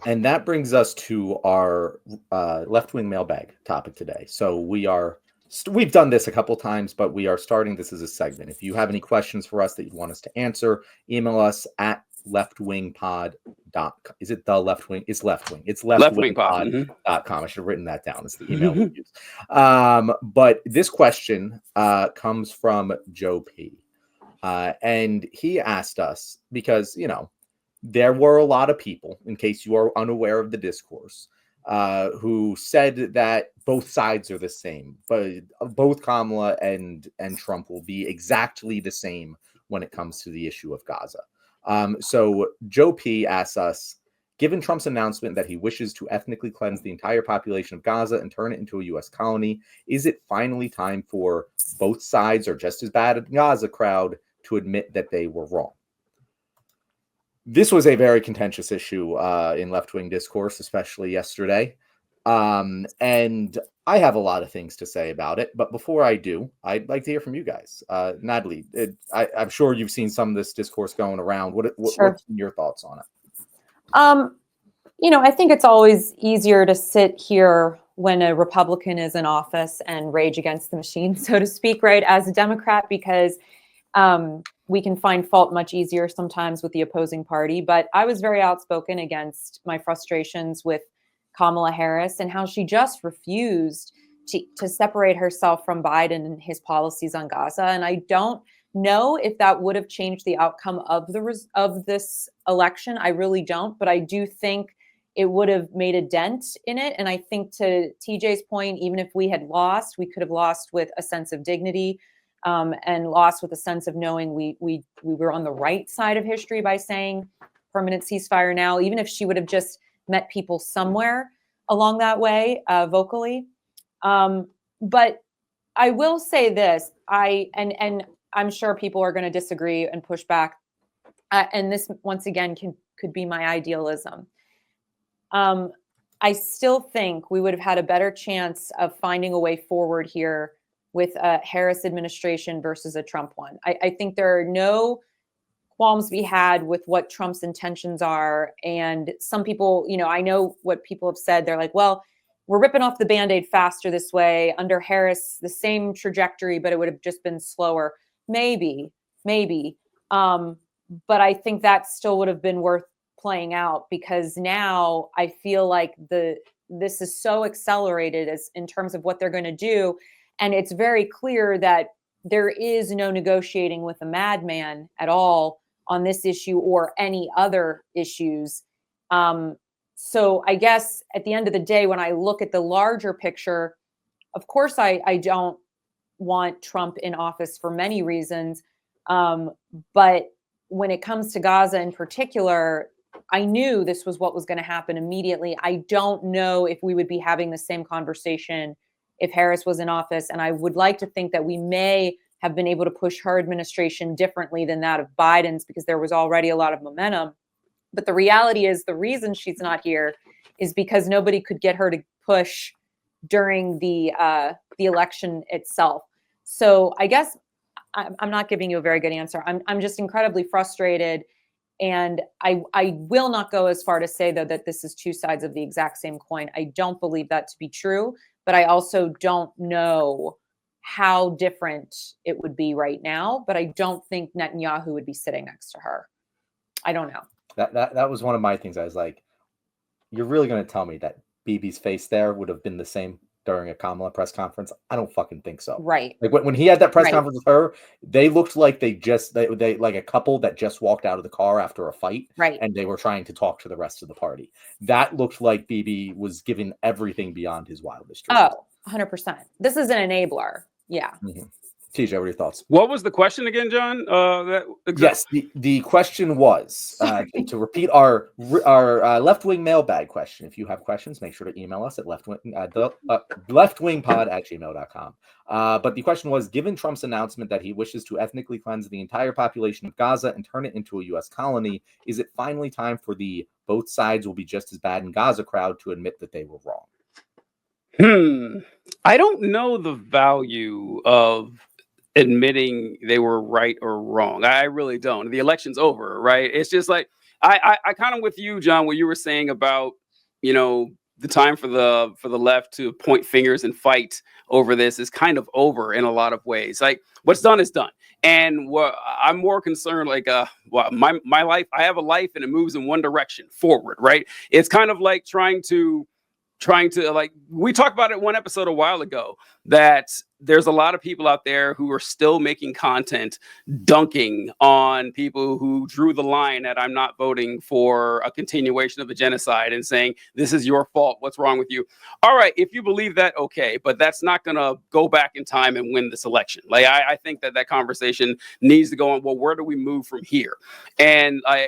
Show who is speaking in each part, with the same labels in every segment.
Speaker 1: And that brings us to our left wing mailbag topic today. So we've done this a couple times, but we are starting this as a segment. If you have any questions for us that you want us to answer, email us at leftwingpod.com. Is it the left wing? It's left wing. It's leftwingpod.com. I should have written that down. It's the email we use. But this question comes from Joe P. And he asked us because, there were a lot of people, in case you are unaware of the discourse, who said that both sides are the same, but both Kamala and Trump will be exactly the same when it comes to the issue of Gaza. So Joe P asks us, given Trump's announcement that he wishes to ethnically cleanse the entire population of Gaza and turn it into a U.S. colony, is it finally time for both sides, or just as bad as Gaza crowd, to admit that they were wrong? This was a very contentious issue in left-wing discourse, especially yesterday. And I have a lot of things to say about it. But before I do, I'd like to hear from you guys. Natalie, I'm sure you've seen some of this discourse going around. What's your thoughts on it?
Speaker 2: I think it's always easier to sit here when a Republican is in office and rage against the machine, so to speak, right, as a Democrat, because we can find fault much easier sometimes with the opposing party. But I was very outspoken against my frustrations with Kamala Harris and how she just refused to separate herself from Biden and his policies on Gaza. And I don't know if that would have changed the outcome of this election. I really don't. But I do think it would have made a dent in it. And I think, to TJ's point, even if we had lost, we could have lost with a sense of dignity. And lost with a sense of knowing we were on the right side of history by saying permanent ceasefire now, even if she would have just met people somewhere along that way vocally. But I will say this, and I'm sure people are going to disagree and push back. And this, once again, could be my idealism. I still think we would have had a better chance of finding a way forward here with a Harris administration versus a Trump one. I think there are no qualms to be had with what Trump's intentions are. And some people, I know what people have said. They're like, well, we're ripping off the Band-Aid faster this way. Under Harris, the same trajectory, but it would have just been slower. Maybe. But I think that still would have been worth playing out, because now I feel like this is so accelerated as in terms of what they're going to do. And it's very clear that there is no negotiating with a madman at all on this issue or any other issues. So I guess at the end of the day, when I look at the larger picture, of course, I don't want Trump in office for many reasons. But when it comes to Gaza in particular, I knew this was what was going to happen immediately. I don't know if we would be having the same conversation if Harris was in office. And I would like to think that we may have been able to push her administration differently than that of Biden's, because there was already a lot of momentum. But the reality is, the reason she's not here is because nobody could get her to push during the election itself. So I guess I'm not giving you a very good answer. I'm just incredibly frustrated. And I will not go as far to say, though, that this is two sides of the exact same coin. I don't believe that to be true. But I also don't know how different it would be right now. But I don't think Netanyahu would be sitting next to her. I don't know.
Speaker 1: That was one of my things. I was like, you're really going to tell me that Bibi's face there would have been the same during a Kamala press conference? I don't fucking think so.
Speaker 2: Right.
Speaker 1: Like when he had that press conference with her, they looked like they like a couple that just walked out of the car after a fight.
Speaker 2: Right.
Speaker 1: And they were trying to talk to the rest of the party. That looked like Bibi was giving everything beyond his wildest dreams.
Speaker 2: Oh, 100%. This is an enabler. Yeah.
Speaker 1: Mm-hmm. TJ, what are your thoughts?
Speaker 3: What was the question again, John?
Speaker 1: Yes, the question was, to repeat our left-wing mailbag question. If you have questions, make sure to email us at leftwingpod@gmail.com. But the question was, given Trump's announcement that he wishes to ethnically cleanse the entire population of Gaza and turn it into a U.S. colony, is it finally time for the both sides will be just as bad in Gaza crowd to admit that they were wrong?
Speaker 3: I don't know the value of admitting they were right or wrong. I really don't. The election's over, right? It's just like, I kind of with you, John, what you were saying about, the time for the left to point fingers and fight over this is kind of over in a lot of ways. Like, what's done is done. And what I'm more concerned, like, my life, I have a life and it moves in one direction forward, right? It's kind of like trying to like, we talked about it one episode a while ago, that there's a lot of people out there who are still making content dunking on people who drew the line that I'm not voting for a continuation of the genocide and saying, this is your fault. What's wrong with you? All right, if you believe that, okay, but that's not going to go back in time and win this election. Like, I think that conversation needs to go on. Well, where do we move from here? And I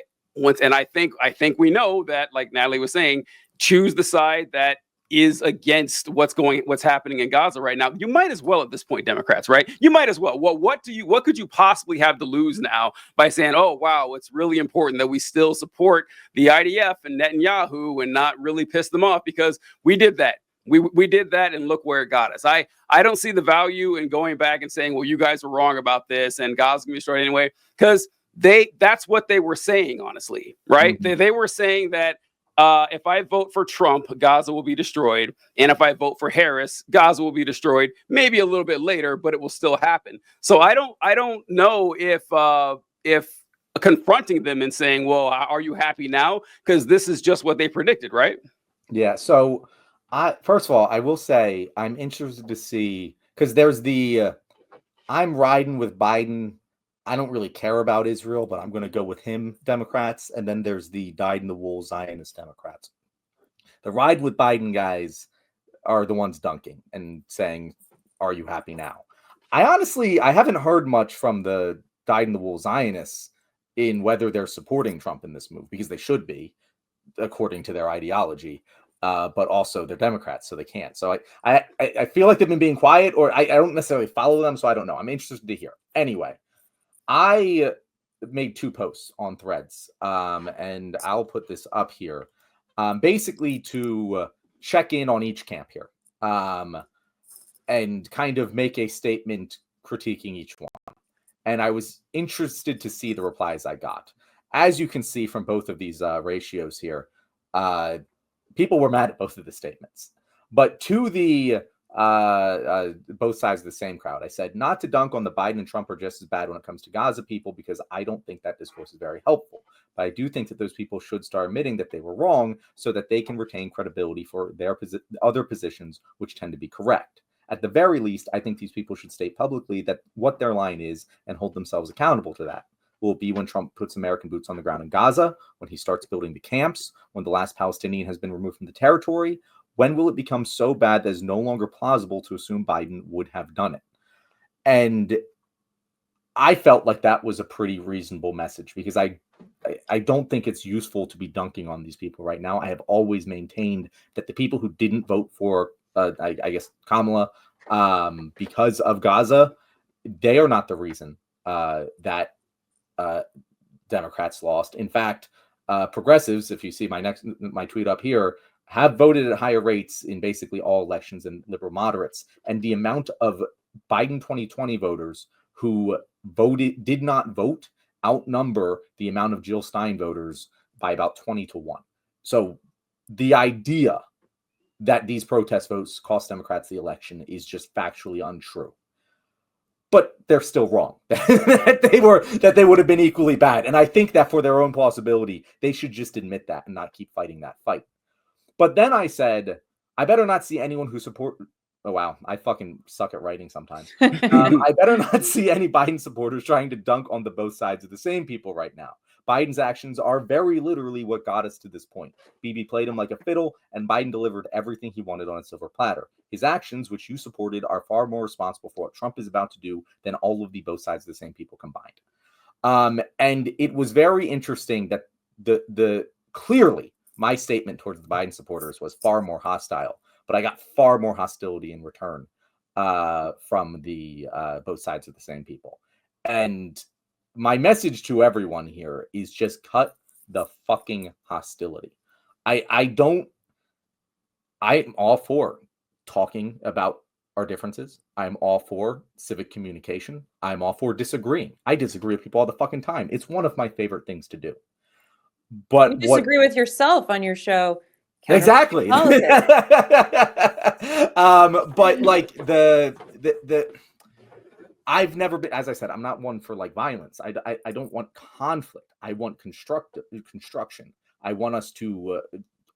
Speaker 3: think we know that, like Natalie was saying, choose the side that is against what's happening in Gaza right now. You might as well at this point, Democrats, right? You might as well. Well, what could you possibly have to lose now by saying, oh, wow, it's really important that we still support the IDF and Netanyahu and not really piss them off, because we did that. We did that, and look where it got us. I don't see the value in going back and saying, well, you guys were wrong about this and Gaza's gonna be destroyed anyway, because that's what they were saying, honestly, right? Mm-hmm. They were saying that if I vote for Trump, Gaza will be destroyed. And if I vote for Harris, Gaza will be destroyed, maybe a little bit later, but it will still happen. So I don't know if confronting them and saying, well, are you happy now? Because this is just what they predicted, right?
Speaker 1: Yeah. So first of all, I will say I'm interested to see, because there's I'm riding with Biden. I don't really care about Israel, but I'm going to go with him, Democrats. And then there's the dyed-in-the-wool Zionist Democrats. The ride with Biden guys are the ones dunking and saying, are you happy now? I haven't heard much from the dyed-in-the-wool Zionists in whether they're supporting Trump in this move, because they should be, according to their ideology. But also they're Democrats, so they can't. So I feel like they've been being quiet, or I don't necessarily follow them, so I don't know. I'm interested to hear. Anyway. I made 2 posts on Threads, and I'll put this up here, basically to check in on each camp here, and kind of make a statement critiquing each one. And I was interested to see the replies I got. As you can see from both of these ratios here, people were mad at both of the statements. But to the both sides of the same crowd, I said, not to dunk on the Biden and Trump are just as bad when it comes to Gaza people, because I don't think that discourse is very helpful. But I do think that those people should start admitting that they were wrong, so that they can retain credibility for their other positions, which tend to be correct. At the very least, I think these people should state publicly that what their line is and hold themselves accountable to that. Will it be when Trump puts American boots on the ground in Gaza, when he starts building the camps, when the last Palestinian has been removed from the territory? When will it become so bad that it's no longer plausible to assume Biden would have done it? And I felt like that was a pretty reasonable message, because I don't think it's useful to be dunking on these people right now. I have always maintained that the people who didn't vote for, I guess, Kamala because of Gaza, they are not the reason that Democrats lost. In fact, progressives, if you see my tweet up here, have voted at higher rates in basically all elections than liberal moderates. And the amount of Biden 2020 voters who did not vote outnumber the amount of Jill Stein voters by about 20-1. So the idea that these protest votes cost Democrats the election is just factually untrue. But they're still wrong. that they would have been equally bad. And I think that for their own plausibility, they should just admit that and not keep fighting that fight. But then I said, I better not see anyone who support. Oh, wow. I fucking suck at writing sometimes. I better not see any Biden supporters trying to dunk on the both sides of the same people right now. Biden's actions are very literally what got us to this point. Bibi played him like a fiddle, and Biden delivered everything he wanted on a silver platter. His actions, which you supported, are far more responsible for what Trump is about to do than all of the both sides of the same people combined. And it was very interesting that the clearly my statement towards the Biden supporters was far more hostile, but I got far more hostility in return from the both sides of the same people. And my message to everyone here is just cut the fucking hostility. I'm all for talking about our differences. I'm all for civic communication. I'm all for disagreeing. I disagree with people all the fucking time. It's one of my favorite things to do. But
Speaker 2: You disagree with yourself on your show.
Speaker 1: Exactly. But like the I've never been, as I said, I'm not one for like violence. I don't want conflict. I want construction. I want us to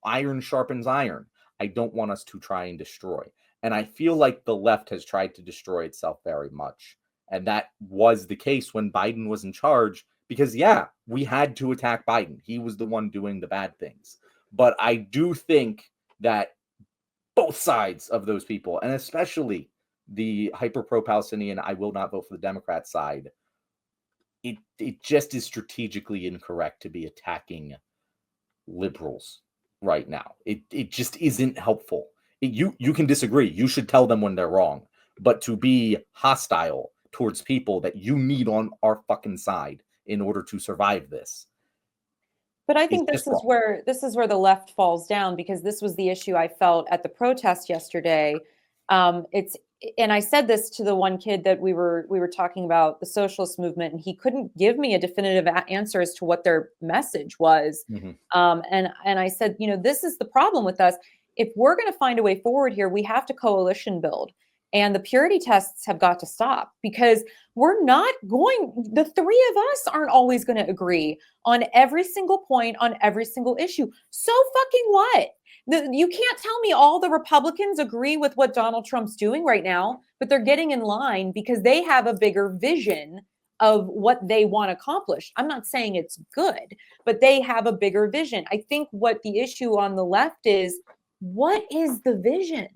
Speaker 1: iron sharpens iron. I don't want us to try and destroy. And I feel like the left has tried to destroy itself very much. And that was the case when Biden was in charge, because yeah, we had to attack Biden. He was the one doing the bad things. But I do think that both sides of those people, and especially the hyper pro-Palestinian, I will not vote for the Democrat side, it just is strategically incorrect to be attacking liberals right now. It just isn't helpful. You can disagree. You should tell them when they're wrong. But to be hostile towards people that you need on our fucking side in order to survive this.
Speaker 2: But I think this is where the left falls down, because this was the issue I felt at the protest yesterday. And I said this to the one kid that we were talking about, the socialist movement, and he couldn't give me a definitive answer as to what their message was.
Speaker 1: Mm-hmm.
Speaker 2: And I said, this is the problem with us. If we're going to find a way forward here, we have to coalition build. And the purity tests have got to stop, because the three of us aren't always going to agree on every single point, on every single issue. So fucking what? You can't tell me all the Republicans agree with what Donald Trump's doing right now, but they're getting in line because they have a bigger vision of what they want to accomplish. I'm not saying it's good, but they have a bigger vision. I think what the issue on the left is, what is the vision?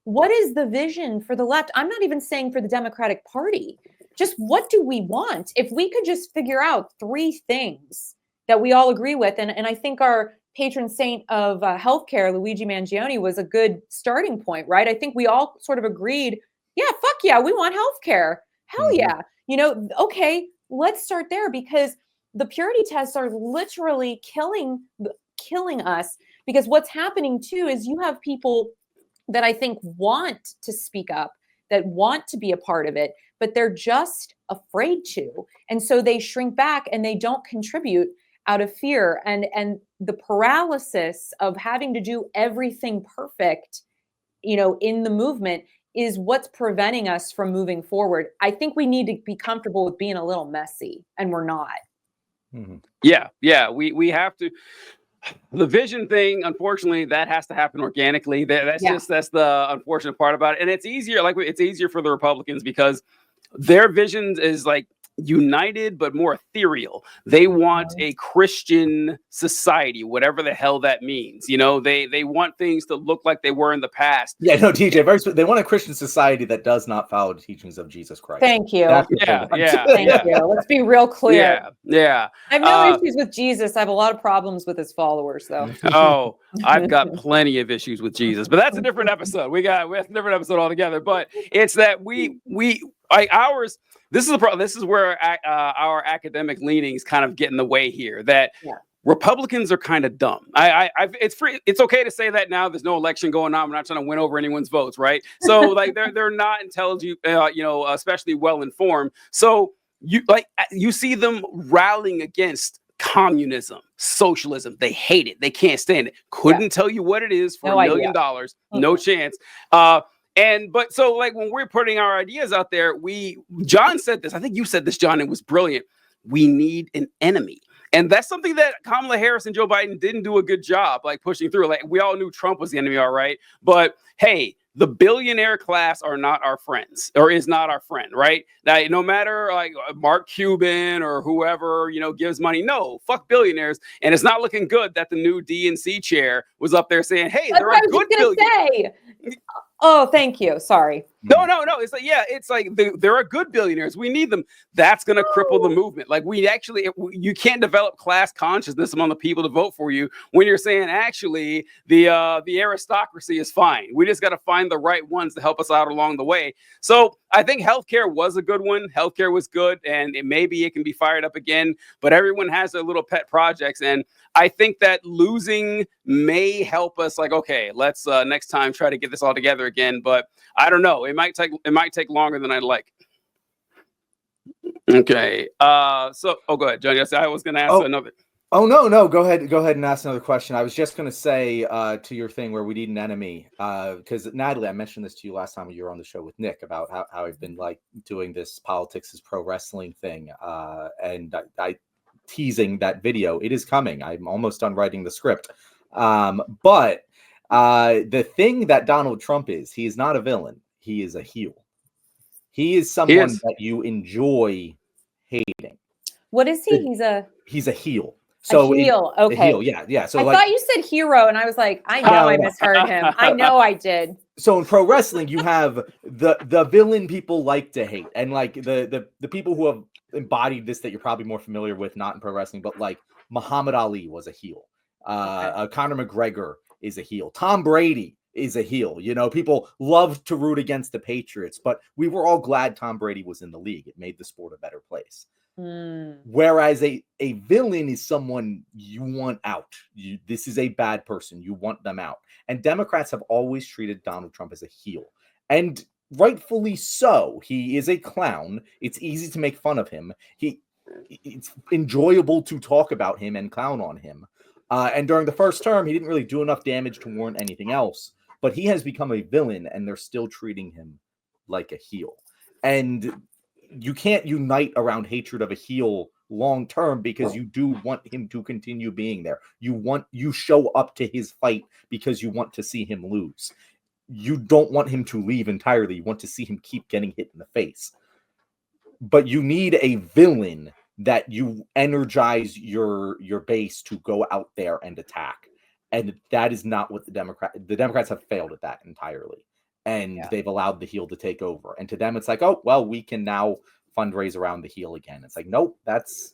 Speaker 2: What is the vision for the left? I'm not even saying for the Democratic Party. Just what do we want? If we could just figure out three things that we all agree with, and I think our patron saint of healthcare, Luigi Mangione, was a good starting point, right? I think we all sort of agreed, yeah, fuck yeah, we want healthcare. Hell yeah. Okay, let's start there, because the purity tests are literally killing us, because what's happening too is you have people that I think want to speak up, that want to be a part of it, but they're just afraid to. And so they shrink back and they don't contribute out of fear. And the paralysis of having to do everything perfect, in the movement is what's preventing us from moving forward. I think we need to be comfortable with being a little messy, and we're not.
Speaker 3: Mm-hmm. Yeah. We have to. The vision thing, unfortunately, that has to happen organically. That's the unfortunate part about it. And it's easier for the Republicans because their vision is like united, but more ethereal. They want a Christian society, whatever the hell that means. They want things to look like they were in the past.
Speaker 1: Yeah, no, TJ, they want a Christian society that does not follow the teachings of Jesus Christ.
Speaker 2: Thank you.
Speaker 3: Thank
Speaker 2: you. Let's be real clear.
Speaker 3: Yeah.
Speaker 2: I have no issues with Jesus. I have a lot of problems with his followers, though.
Speaker 3: Oh, I've got plenty of issues with Jesus, but that's a different episode. We have a different episode altogether. But it's that this is the problem. This is where our academic leanings kind of get in the way here. That Republicans are kind of dumb. It's okay to say that now. There's no election going on. We're not trying to win over anyone's votes, right? So they're not intelligent, especially well informed. So you see them rallying against communism, socialism. They hate it. They can't stand it. Couldn't tell you what it is for $1 million. No chance. But so when we're putting our ideas out there, John said this, I think you said this, John, it was brilliant. We need an enemy. And that's something that Kamala Harris and Joe Biden didn't do a good job, pushing through. We all knew Trump was the enemy, all right? But hey, the billionaire class are not our friends, or is not our friend, right? Now, no matter Mark Cuban or whoever, gives money, no, fuck billionaires. And it's not looking good that the new DNC chair was up there saying, hey, they're a good billionaire.
Speaker 2: Oh, thank you. Sorry.
Speaker 3: No. It's they're a good billionaires. We need them. That's going to cripple the movement. You can't develop class consciousness among the people to vote for you when you're saying, actually, the aristocracy is fine. We just got to find the right ones to help us out along the way. So I think healthcare was a good one. Healthcare was good, and maybe it can be fired up again. But everyone has their little pet projects, and I think that losing may help us. Okay, let's next time try to get this all together again. But I don't know. It might take longer than I'd like. Okay. Go ahead, John. Yes, I was going to ask another.
Speaker 1: Oh no, go ahead and ask another question. I was just going to say to your thing where we need an enemy, because Natalie, I mentioned this to you last time you were on the show with Nick about how I've been like doing this politics is pro wrestling thing, and I teasing that video. It is coming. I'm almost done writing the script, but the thing that Donald Trump is, he is not a villain. He is a heel. He is someone that you enjoy hating.
Speaker 2: What is he?
Speaker 1: He's a heel. So
Speaker 2: a heel. Okay.
Speaker 1: A heel, yeah. So
Speaker 2: I thought you said hero, and I was like, I know I misheard him. I know I did.
Speaker 1: So in pro wrestling, you have the villain people like to hate, and like the people who have embodied this that you're probably more familiar with, not in pro wrestling, but like Muhammad Ali was a heel. Conor McGregor is a heel. Tom Brady is a heel. You know, people love to root against the Patriots, but we were all glad Tom Brady was in the league. It made the sport a better place. Whereas a villain is someone you want out. This is a bad person. You want them out. And Democrats have always treated Donald Trump as a heel. And rightfully so. He is a clown. It's easy to make fun of him. It's enjoyable to talk about him and clown on him. And during the first term, he didn't really do enough damage to warrant anything else. But he has become a villain, and they're still treating him like a heel. And you can't unite around hatred of a heel long term, because you do want him to continue being there. You show up to his fight because you want to see him lose. You don't want him to leave entirely. You want to see him keep getting hit in the face. But you need a villain that you energize your base to go out there and attack. And that is not what the Democrats have failed at that entirely. And they've allowed the heel to take over. And to them, it's like, oh, well, we can now fundraise around the heel again. It's like, nope, that's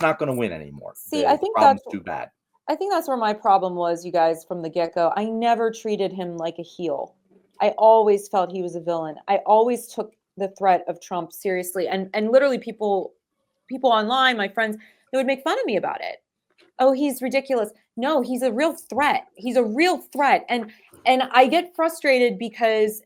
Speaker 1: not going to win anymore.
Speaker 2: See, I think
Speaker 1: that's too bad.
Speaker 2: I think that's where my problem was, you guys, from the get-go. I never treated him like a heel. I always felt he was a villain. I always took the threat of Trump seriously. And literally people online, my friends, they would make fun of me about it. Oh, he's ridiculous. No, he's a real threat. He's a real threat. And I get frustrated because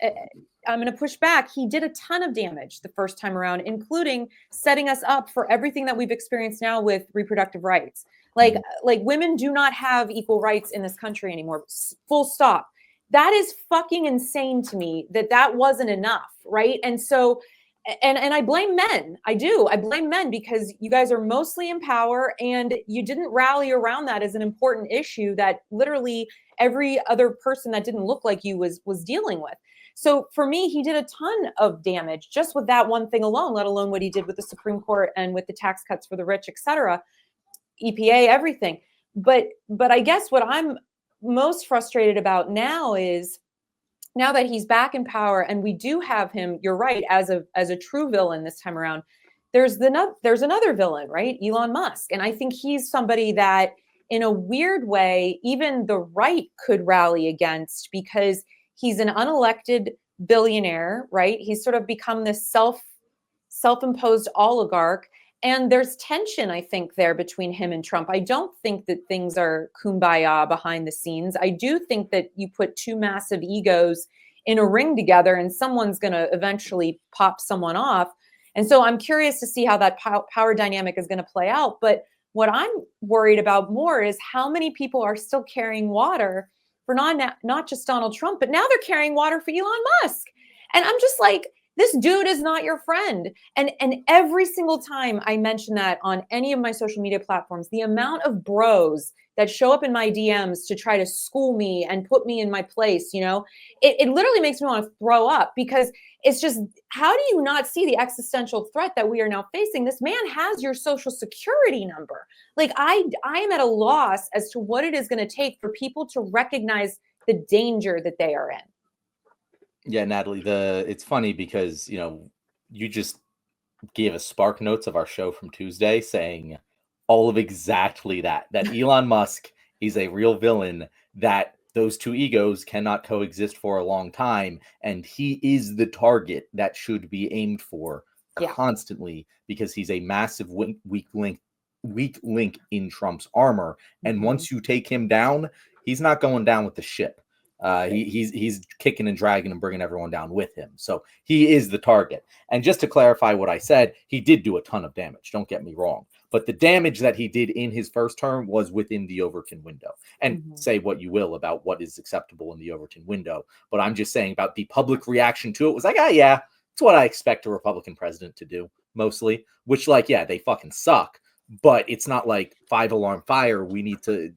Speaker 2: I'm going to push back. He did a ton of damage the first time around, including setting us up for everything that we've experienced now with reproductive rights. Like women do not have equal rights in this country anymore. Full stop. That is fucking insane to me that wasn't enough, right? And so, and I blame men. I do. I blame men because you guys are mostly in power and you didn't rally around that as an important issue that literally every other person that didn't look like you was dealing with. So for me, he did a ton of damage just with that one thing alone, let alone what he did with the Supreme Court and with the tax cuts for the rich, et cetera, EPA, everything. But I guess what I'm most frustrated about now is now that he's back in power and we do have him, you're right, as a true villain this time around, there's another villain, right? Elon Musk. And I think he's somebody that in a weird way, even the right could rally against because he's an unelected billionaire, right? He's sort of become this self-imposed oligarch. And there's tension, I think, there between him and Trump. I don't think that things are kumbaya behind the scenes. I do think that you put two massive egos in a ring together and someone's going to eventually pop someone off. And so I'm curious to see how that power dynamic is going to play out. But what I'm worried about more is how many people are still carrying water for not just Donald Trump, but now they're carrying water for Elon Musk. And I'm just like, this dude is not your friend. And every single time I mention that on any of my social media platforms, the amount of bros that show up in my DMs to try to school me and put me in my place, it literally makes me want to throw up because it's just, how do you not see the existential threat that we are now facing? This man has your social security number. Like I am at a loss as to what it is going to take for people to recognize the danger that they are in.
Speaker 1: Yeah, Natalie, it's funny because, you just gave us spark notes of our show from Tuesday saying all of exactly that Elon Musk is a real villain, that those two egos cannot coexist for a long time. And he is the target that should be aimed for constantly because he's a massive weak link in Trump's armor. And once you take him down, he's not going down with the ship. He's kicking and dragging and bringing everyone down with him. So he is the target. And just to clarify what I said, he did do a ton of damage. Don't get me wrong. But the damage that he did in his first term was within the Overton window. And say what you will about what is acceptable in the Overton window. But I'm just saying about the public reaction to it was like, yeah, it's what I expect a Republican president to do, mostly. Which, like, yeah, they fucking suck. But it's not like 5-alarm fire. We need to,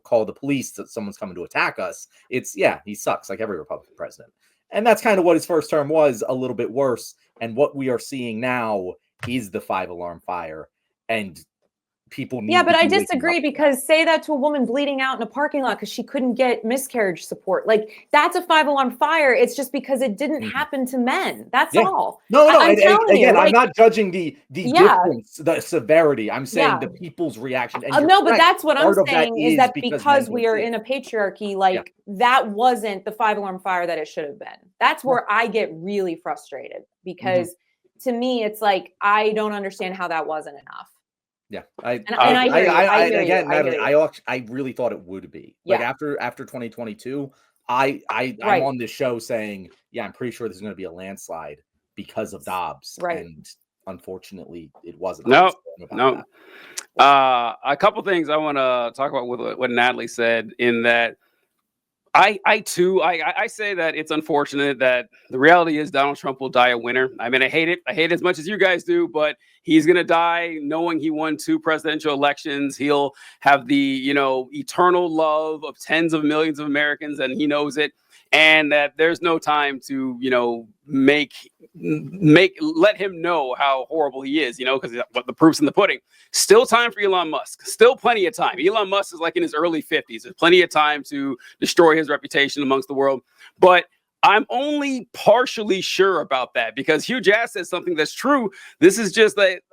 Speaker 1: call the police that someone's coming to attack us. It's, yeah, he sucks like every Republican president. And that's kind of what his first term was, a little bit worse. And what we are seeing now is the 5-alarm fire. And people need
Speaker 2: but
Speaker 1: to
Speaker 2: I
Speaker 1: be
Speaker 2: disagree, because say that to a woman bleeding out in a parking lot because she couldn't get miscarriage support. Like, that's a 5-alarm fire. It's just because it didn't happen to men. That's all.
Speaker 1: No.
Speaker 2: I'm telling you,
Speaker 1: I'm not judging the difference, the severity. I'm saying the people's reaction. And
Speaker 2: no, but that's what I'm saying is that
Speaker 1: because
Speaker 2: because we are in a patriarchy, like that wasn't the 5-alarm fire that it should have been. That's where I get really frustrated, because to me, it's like, I don't understand how that wasn't enough.
Speaker 1: Yeah,
Speaker 2: I hear you.
Speaker 1: I really thought it would be
Speaker 2: like
Speaker 1: after 2022. I'm on this show saying, I'm pretty sure there's going to be a landslide because of Dobbs, and unfortunately, it wasn't.
Speaker 3: No. A couple things I want to talk about with what Natalie said, in that I say that it's unfortunate that the reality is Donald Trump will die a winner. I mean, I hate it as much as you guys do, but he's going to die knowing he won 2 presidential elections. He'll have the, eternal love of tens of millions of Americans, and he knows it. And that there's no time to, let him know how horrible he is, because the proof's in the pudding. Still time for Elon Musk. Still plenty of time. Elon Musk is like in his early 50s. There's plenty of time to destroy his reputation amongst the world. But I'm only partially sure about that, because Hugh Jass says something that's true. This is just like,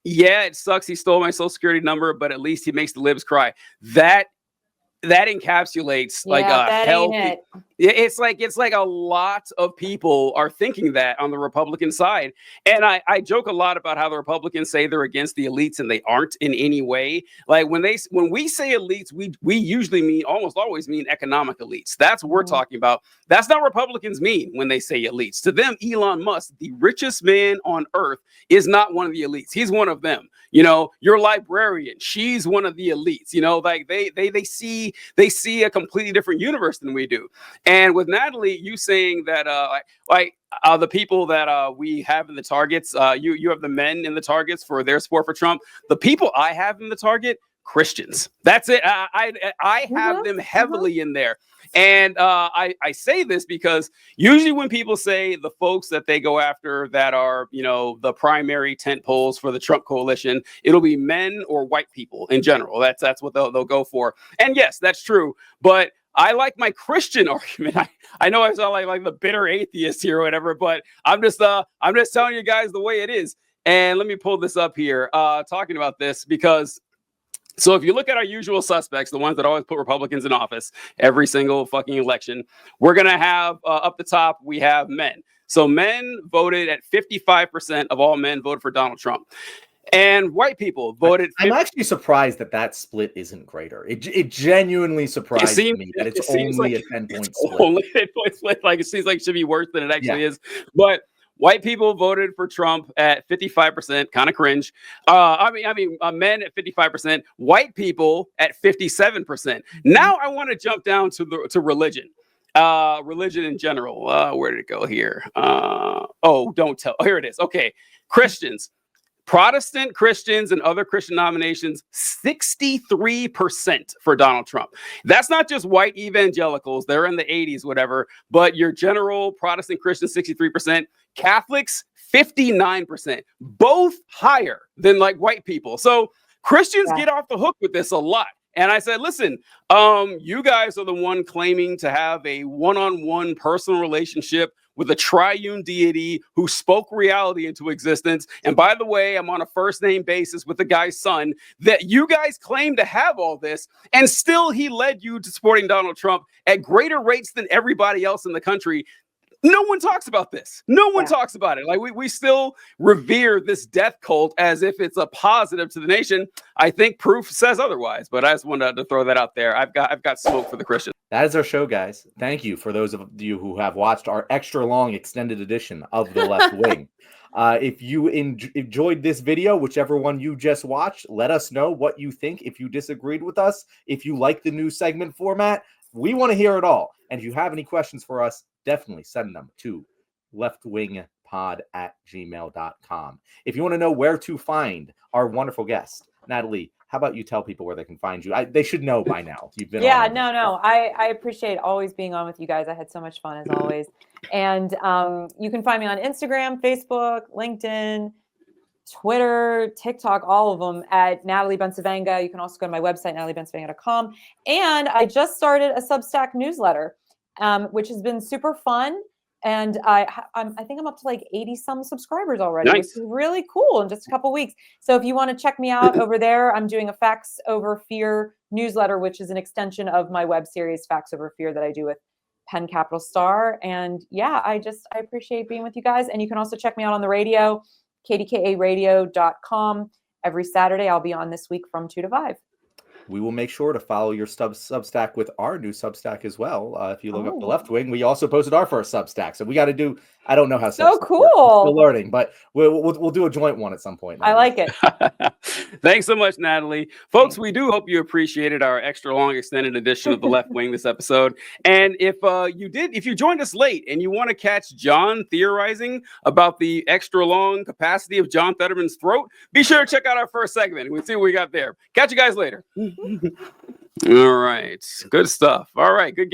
Speaker 3: it sucks. He stole my social security number, but at least he makes the libs cry. That encapsulates like a healthy. It's like a lot of people are thinking that on the Republican side. And I joke a lot about how the Republicans say they're against the elites, and they aren't in any way. Like, when we say elites, we usually almost always mean economic elites. That's what we're talking about. That's not what Republicans mean when they say elites. To them, Elon Musk, the richest man on earth, is not one of the elites. He's one of them. Your librarian, she's one of the elites. Like they see a completely different universe than we do. And with Natalie, you saying that the people that we have in the targets, you have the men in the targets for their support for Trump. The people I have in the target, Christians. That's it. I have them heavily in there. And I say this because usually when people say the folks that they go after that are, the primary tent poles for the Trump coalition, it'll be men or white people in general. That's what they'll go for. And yes, that's true. But I like my Christian argument. I know I sound like the bitter atheist here or whatever, but I'm just telling you guys the way it is. And let me pull this up here, talking about this, because so if you look at our usual suspects, the ones that always put Republicans in office every single fucking election, we're going to have up the top, we have men. So men voted at 55% of all men voted for Donald Trump. And white people voted.
Speaker 1: I'm actually surprised that split isn't greater. It genuinely surprised me that it's only a 10-point split.
Speaker 3: Only a 10-point split. Like, it seems like it should be worse than it actually is. But white people voted for Trump at 55%, kind of cringe. Men at 55%, white people at 57%. Now I want to jump down to religion. Religion in general. Where did it go here? Don't tell. Here it is. Okay. Christians. Protestant Christians and other Christian denominations, 63% for Donald Trump. That's not just white evangelicals. They're in the 80s, whatever. But your general Protestant Christians, 63%. Catholics, 59%. Both higher than like white people. So Christians get off the hook with this a lot. And I said, listen, you guys are the one claiming to have a one-on-one personal relationship with a triune deity who spoke reality into existence. And by the way, I'm on a first name basis with the guy's son, that you guys claim to have all this. And still he led you to supporting Donald Trump at greater rates than everybody else in the country. No one talks about this. No one talks about it. Like we still revere this death cult as if it's a positive to the nation. I think proof says otherwise, but I just wanted to throw that out there. I've got smoke for the Christians.
Speaker 1: That is our show, guys. Thank you for those of you who have watched our extra long extended edition of The Left Wing. If you enjoyed this video, whichever one you just watched, let us know what you think. If you disagreed with us, if you like the new segment format, we want to hear it all. And if you have any questions for us, definitely send them to leftwingpod@gmail.com. If you want to know where to find our wonderful guest, Natalie, how about you tell people where they can find you? They should know by now. You've been on.
Speaker 2: No. I appreciate always being on with you guys. I had so much fun as always. And you can find me on Instagram, Facebook, LinkedIn, Twitter, TikTok, all of them at Natalie Bencivenga. You can also go to my website, nataliebencivenga.com. And I just started a Substack newsletter, which has been super fun. And I think I'm up to like 80 some subscribers already,
Speaker 3: Nice.
Speaker 2: which is really cool in just a couple weeks. So if you want to check me out over there, I'm doing a Facts Over Fear newsletter, which is an extension of my web series Facts Over Fear that I do with Penn Capital Star. And yeah, I appreciate being with you guys. And you can also check me out on the radio, kdkaradio.com. Every Saturday, I'll be on this week from 2 to 5.
Speaker 1: We will make sure to follow your Substack with our new Substack as well. If you look up the Left Wing, we also posted our first Substack. So we got to do, I don't know how
Speaker 2: so
Speaker 1: Substack
Speaker 2: cool.
Speaker 1: works. We're still learning, but we'll do a joint one at some point.
Speaker 2: I like it.
Speaker 3: Thanks so much, Natalie. Folks, we do hope you appreciated our extra long extended edition of the Left Wing this episode. And if you joined us late and you want to catch John theorizing about the extra long capacity of John Fetterman's throat, be sure to check out our first segment. We'll see what we got there. Catch you guys later. All right. Good stuff. All right. Good game.